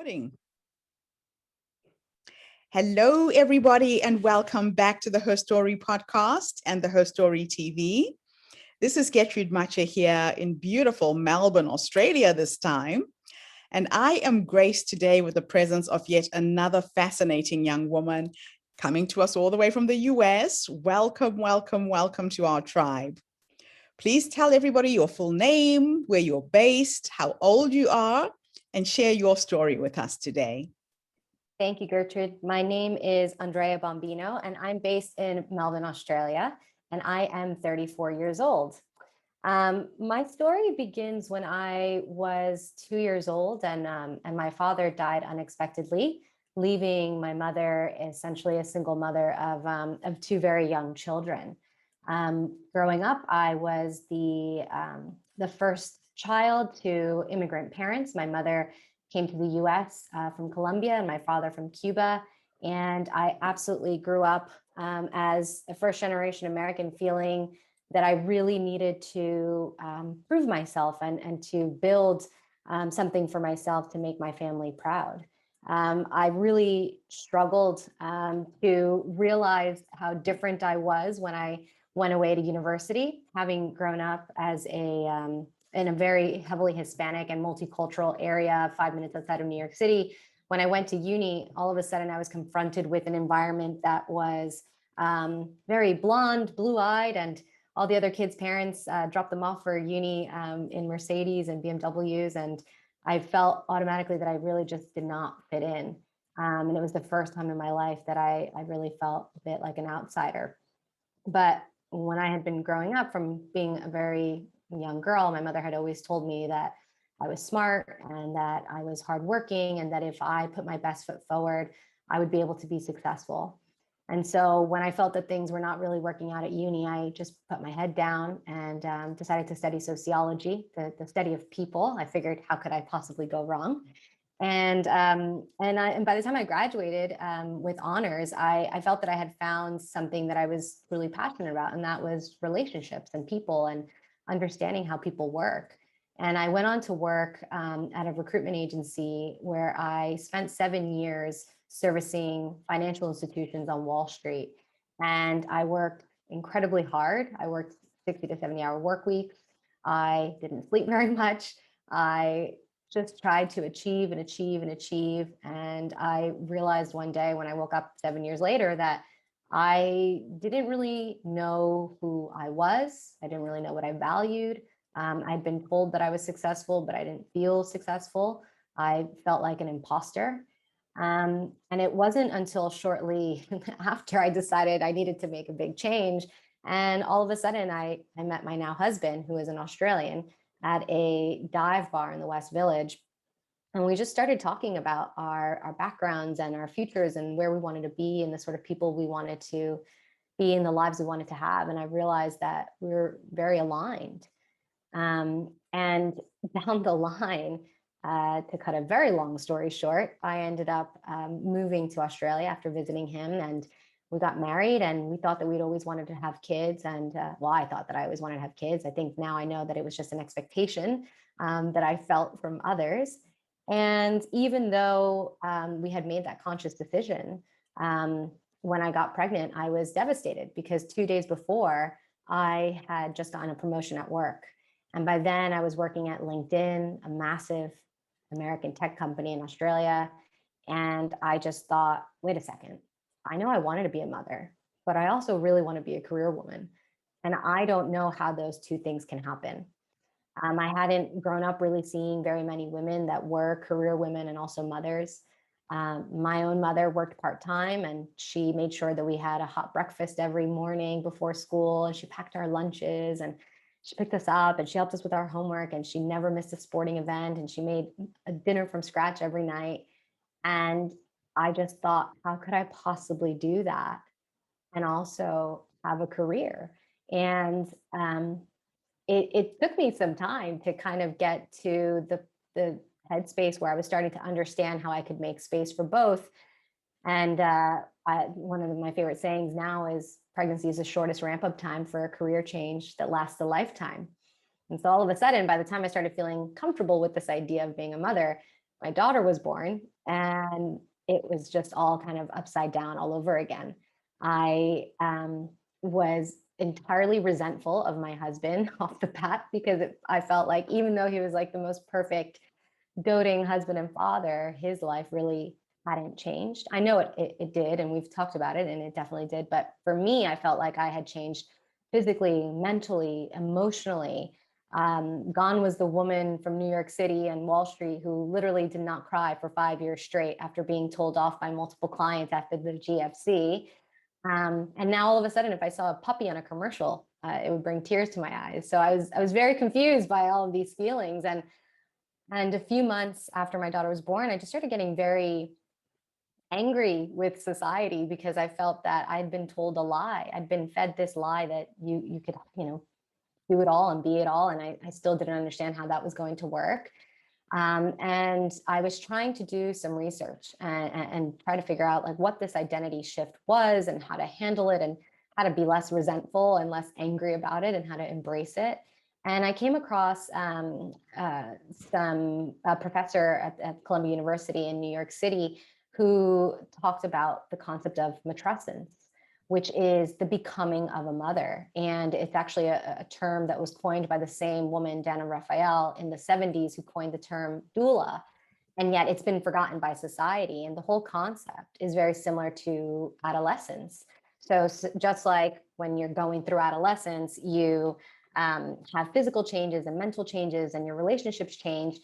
Recording. Hello, everybody, and welcome back to the HerStory podcast and the HerStory TV. This is Gertrude Macha here in beautiful Melbourne, Australia this time. And I am graced today with the presence of yet another fascinating young woman coming to us all the way from the US. Welcome, welcome, welcome to our tribe. Please tell everybody your full name, where you're based, how old you are, and share your story with us today. Thank you, Gertrude. My name is Andrea Bombino, and I'm based in Melbourne, Australia, and I am 34 years old. My story begins when I was 2 years old, and my father died unexpectedly, leaving my mother essentially a single mother of two very young children. Growing up, I was the first child to immigrant parents. My mother came to the US from Colombia and my father from Cuba. And I absolutely grew up as a first generation American, feeling that I really needed to prove myself and to build something for myself to make my family proud. I really struggled to realize how different I was when I went away to university, having grown up as in a very heavily Hispanic and multicultural area 5 minutes outside of New York City. When I went to uni, all of a sudden I was confronted with an environment that was very blonde, blue-eyed, and all the other kids' parents dropped them off for uni in Mercedes and BMWs. And I felt automatically that I really just did not fit in. And it was the first time in my life that I really felt a bit like an outsider. But when I had been growing up, from being a very young girl, my mother had always told me that I was smart and that I was hardworking, and that if I put my best foot forward, I would be able to be successful. And so when I felt that things were not really working out at uni, I just put my head down and decided to study sociology, the study of people. I figured, how could I possibly go wrong? And by the time I graduated with honors, I felt that I had found something that I was really passionate about, and that was relationships and people and understanding how people work. And I went on to work at a recruitment agency where I spent 7 years servicing financial institutions on Wall Street. And I worked incredibly hard. I worked 60 to 70-hour work weeks. I didn't sleep very much. I just tried to achieve and achieve and achieve. And I realized one day when I woke up 7 years later that I didn't really know who I was. I didn't really know what I valued. I'd been told that I was successful, but I didn't feel successful. I felt like an imposter. And it wasn't until shortly after I decided I needed to make a big change. And all of a sudden, I met my now husband, who is an Australian, at a dive bar in the West Village. And we just started talking about our backgrounds and our futures and where we wanted to be and the sort of people we wanted to be in, the lives we wanted to have. And I realized that we were very aligned. And down the line, to cut a very long story short, I ended up moving to Australia after visiting him, and we got married, and we thought that we'd always wanted to have kids. And well, I thought that I always wanted to have kids. I think now I know that it was just an expectation that I felt from others. And even though we had made that conscious decision, when I got pregnant, I was devastated because 2 days before I had just gotten a promotion at work. And by then I was working at LinkedIn, a massive American tech company in Australia. And I just thought, wait a second, I know I wanted to be a mother, but I also really want to be a career woman. And I don't know how those two things can happen. I hadn't grown up really seeing very many women that were career women and also mothers. My own mother worked part-time, and she made sure that we had a hot breakfast every morning before school, and she packed our lunches, and she picked us up, and she helped us with our homework, and she never missed a sporting event, and she made a dinner from scratch every night. And I just thought, how could I possibly do that and also have a career? And it took me some time to kind of get to the headspace where I was starting to understand how I could make space for both. And one of my favorite sayings now is, pregnancy is the shortest ramp-up time for a career change that lasts a lifetime. And so all of a sudden, by the time I started feeling comfortable with this idea of being a mother, my daughter was born, and it was just all kind of upside down all over again. I was entirely resentful of my husband off the bat because I felt like even though he was like the most perfect doting husband and father, his life really hadn't changed. I know it did, and we've talked about it, and it definitely did. But for me, I felt like I had changed physically, mentally, emotionally. Gone was the woman from New York City and Wall Street who literally did not cry for 5 years straight after being told off by multiple clients after the GFC. And now all of a sudden, if I saw a puppy on a commercial, it would bring tears to my eyes. So I was very confused by all of these feelings. And a few months after my daughter was born, I just started getting very angry with society because I felt that I'd been told a lie. I'd been fed this lie that you could, do it all and be it all. And I still didn't understand how that was going to work. And I was trying to do some research and try to figure out like what this identity shift was and how to handle it and how to be less resentful and less angry about it and how to embrace it. And I came across a professor at Columbia University in New York City who talked about the concept of matrescence, which is the becoming of a mother. And it's actually a term that was coined by the same woman, Dana Raphael, in the 70s, who coined the term doula. And yet it's been forgotten by society. And the whole concept is very similar to adolescence. So just like when you're going through adolescence, you have physical changes and mental changes and your relationships change.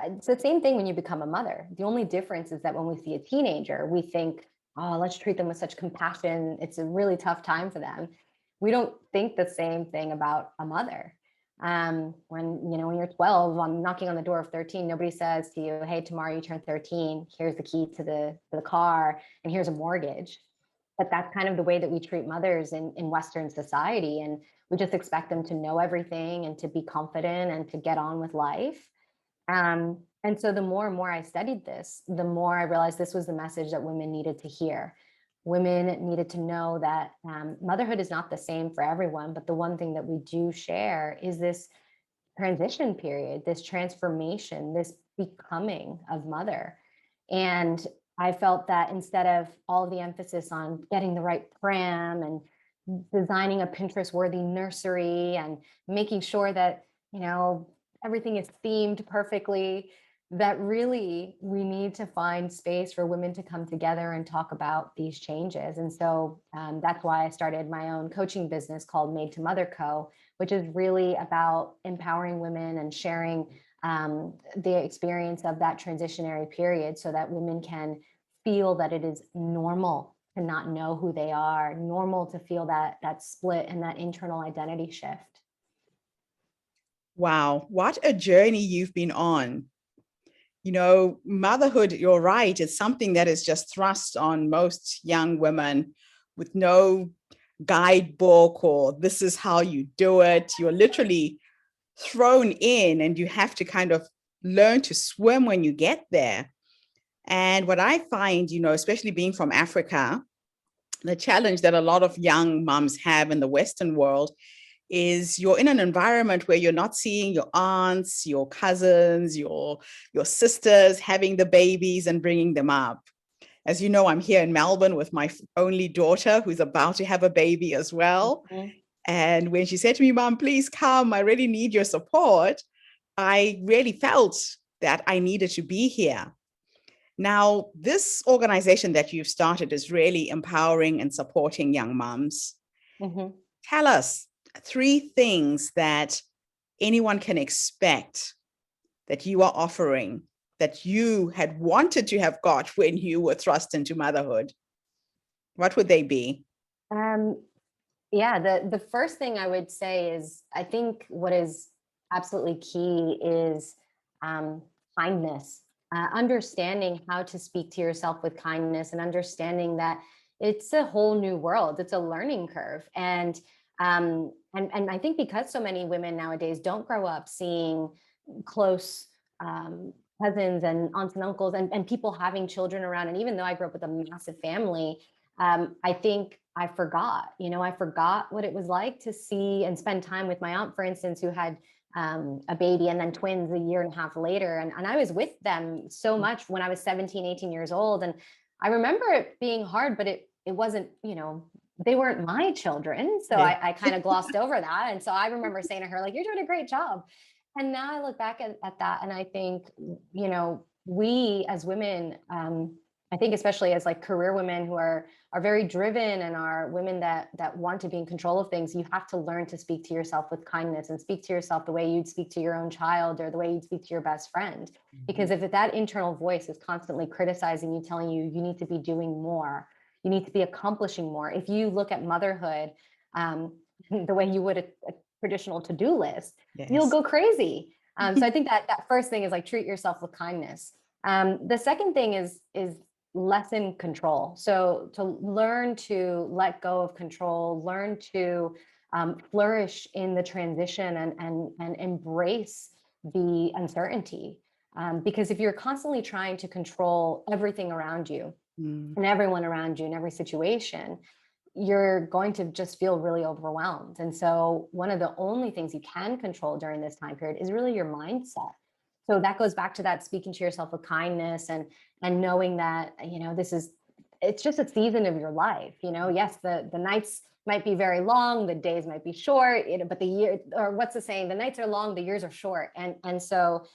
It's the same thing when you become a mother. The only difference is that when we see a teenager, we think, oh, let's treat them with such compassion. It's a really tough time for them. We don't think the same thing about a mother. When you're 12, I'm knocking on the door of 13, nobody says to you, hey, tomorrow you turn 13, here's the key to the car, and here's a mortgage. But that's kind of the way that we treat mothers in Western society. And we just expect them to know everything and to be confident and to get on with life. And so the more and more I studied this, the more I realized this was the message that women needed to hear. Women needed to know that motherhood is not the same for everyone, but the one thing that we do share is this transition period, this transformation, this becoming of mother. And I felt that instead of all the emphasis on getting the right pram and designing a Pinterest-worthy nursery and making sure that, everything is themed perfectly, that really we need to find space for women to come together and talk about these changes. And so that's why I started my own coaching business called Made to Mother Co., which is really about empowering women and sharing the experience of that transitionary period so that women can feel that it is normal to not know who they are, normal to feel that split and that internal identity shift. Wow, what a journey you've been on. Motherhood, you're right, it's something that is just thrust on most young women with no guidebook or this is how you do it. You're literally thrown in and you have to kind of learn to swim when you get there. And what I find, especially being from Africa, the challenge that a lot of young moms have in the Western world is you're in an environment where you're not seeing your aunts, your cousins, your sisters having the babies and bringing them up. As you know, I'm here in Melbourne with my only daughter who's about to have a baby as well. Mm-hmm. And when she said to me, Mom, please come, I really need your support, I really felt that I needed to be here. Now, this organization that you've started is really empowering and supporting young moms. Mm-hmm. Tell us 3 things that anyone can expect that you are offering that you had wanted to have got when you were thrust into motherhood. What would they be? The first thing I would say is, I think what is absolutely key is kindness, understanding how to speak to yourself with kindness and understanding that it's a whole new world. It's a learning curve. And I think because so many women nowadays don't grow up seeing close cousins and aunts and uncles and people having children around. And even though I grew up with a massive family, I think I forgot what it was like to see and spend time with my aunt, for instance, who had a baby and then twins a year and a half later. And I was with them so much when I was 17, 18 years old. And I remember it being hard, but it wasn't, they weren't my children. So Yeah. I kind of glossed over that. And so I remember saying to her, like, you're doing a great job. And now I look back at that and I think, we as women, I think especially as like career women who are very driven and are women that want to be in control of things, you have to learn to speak to yourself with kindness and speak to yourself the way you'd speak to your own child or the way you'd speak to your best friend. Because if that internal voice is constantly criticizing you, telling you you need to be doing more, you need to be accomplishing more. If you look at motherhood the way you would a traditional to-do list, you'll Yes. go crazy. So I think that first thing is like treat yourself with kindness. The second thing is lessen control. So to learn to let go of control, learn to flourish in the transition and embrace the uncertainty. Because if you're constantly trying to control everything around you and everyone around you in every situation, you're going to just feel really overwhelmed. And so one of the only things you can control during this time period is really your mindset. So that goes back to that speaking to yourself with kindness and knowing that, it's just a season of your life. Yes, the nights might be very long, the days might be short, but the year, or what's the saying? The nights are long, the years are short. And so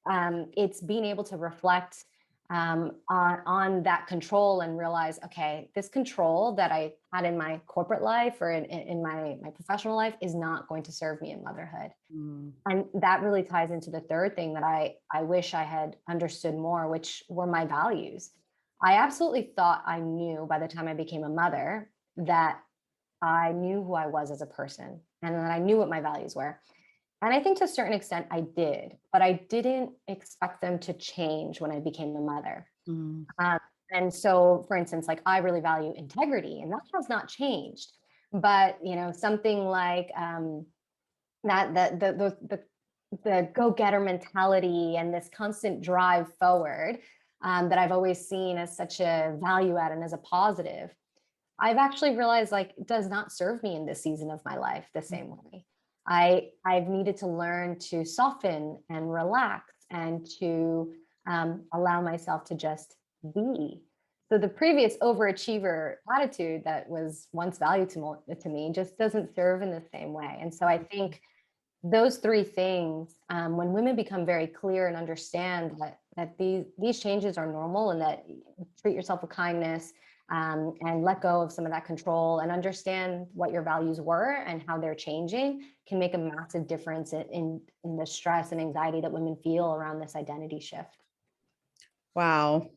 it's being able to reflect on that control and realize, okay, this control that I had in my corporate life or in my professional life is not going to serve me in motherhood. And that really ties into the third thing that I wish I had understood more, which were my values. I absolutely thought I knew by the time I became a mother that I knew who I was as a person and that I knew what my values were. And I think to a certain extent I did, but I didn't expect them to change when I became a mother. And so, for instance, like I really value integrity, and that has not changed. But something like that the go-getter mentality and this constant drive forward that I've always seen as such a value add and as a positive, I've actually realized like it does not serve me in this season of my life the same way. I've needed to learn to soften and relax and to allow myself to just be. So the previous overachiever attitude that was once valued to me just doesn't serve in the same way. And so I think those three things, when women become very clear and understand that these changes are normal and that treat yourself with kindness, and let go of some of that control and understand what your values were and how they're changing, can make a massive difference in the stress and anxiety that women feel around this identity shift. Wow.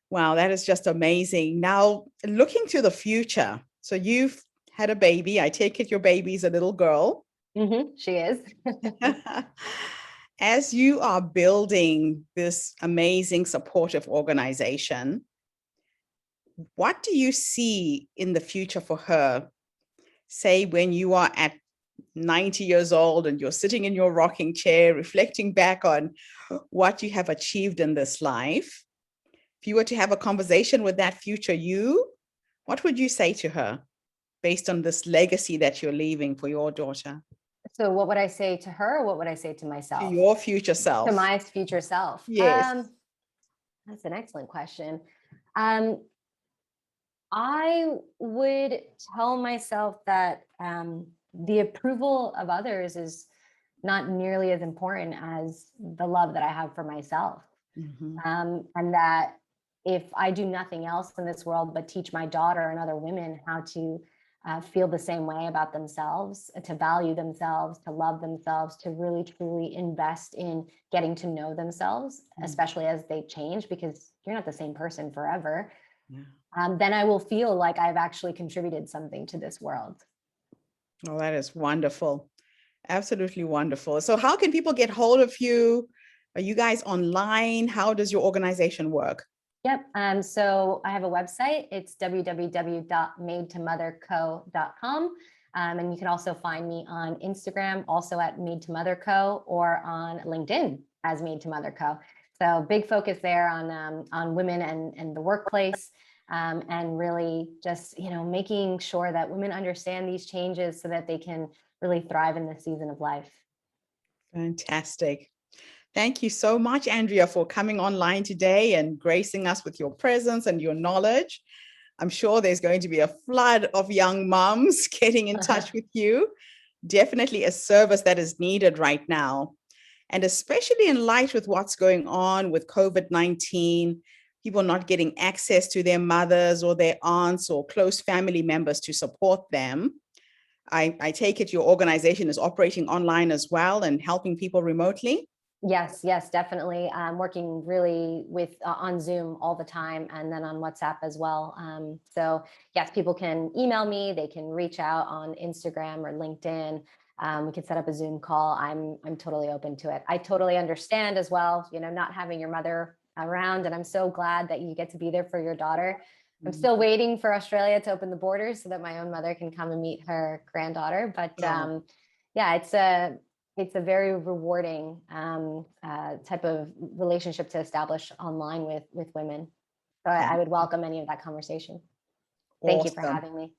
Wow, that is just amazing. Now, looking to the future. So you've had a baby. I take it your baby's a little girl. She is. As you are building this amazing supportive organization, what do you see in the future for her? Say when you are at 90 years old and you're sitting in your rocking chair, reflecting back on what you have achieved in this life. If you were to have a conversation with that future you, what would you say to her based on this legacy that you're leaving for your daughter? So what would I say to her? Or what would I say to myself? To your future self. To my future self. Yes. That's an excellent question. I would tell myself that the approval of others is not nearly as important as the love that I have for myself. And that if I do nothing else in this world but teach my daughter and other women how to feel the same way about themselves, to value themselves, to love themselves, to really truly invest in getting to know themselves, especially as they change, because you're not the same person forever. Then I will feel like I've actually contributed something to this world. Oh, that is wonderful. Absolutely wonderful. So how can people get hold of you? Are you guys online? How does your organization work? Yep. So I have a website. It's www.madetomotherco.com. And you can also find me on Instagram, also at Made to Mother Co, or on LinkedIn as Made to Mother Co. So big focus there on women and the workplace, and really just, making sure that women understand these changes so that they can really thrive in this season of life. Fantastic. Thank you so much, Andrea, for coming online today and gracing us with your presence and your knowledge. I'm sure there's going to be a flood of young moms getting in touch with you. Definitely a service that is needed right now. And especially in light with what's going on with COVID-19, people not getting access to their mothers or their aunts or close family members to support them. I take it your organization is operating online as well and helping people remotely? Yes, yes, definitely. I'm working really with on Zoom all the time and then on WhatsApp as well. So yes, people can email me, they can reach out on Instagram or LinkedIn. We can set up a Zoom call. I'm totally open to it. I totally understand as well, not having your mother around, and I'm so glad that you get to be there for your daughter. I'm still waiting for Australia to open the borders so that my own mother can come and meet her granddaughter. But yeah, it's a very rewarding type of relationship to establish online with women. So I would welcome any of that conversation. Thank you for having me.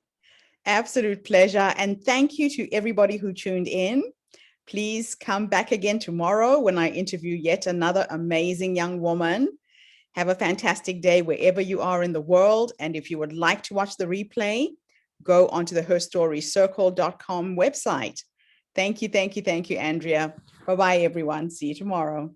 Absolute pleasure. And thank you to everybody who tuned in. Please come back again tomorrow when I interview yet another amazing young woman. Have a fantastic day wherever you are in the world. And if you would like to watch the replay, go onto the HerStoryCircle.com website. Thank you, Andrea. Bye-bye, everyone. See you tomorrow.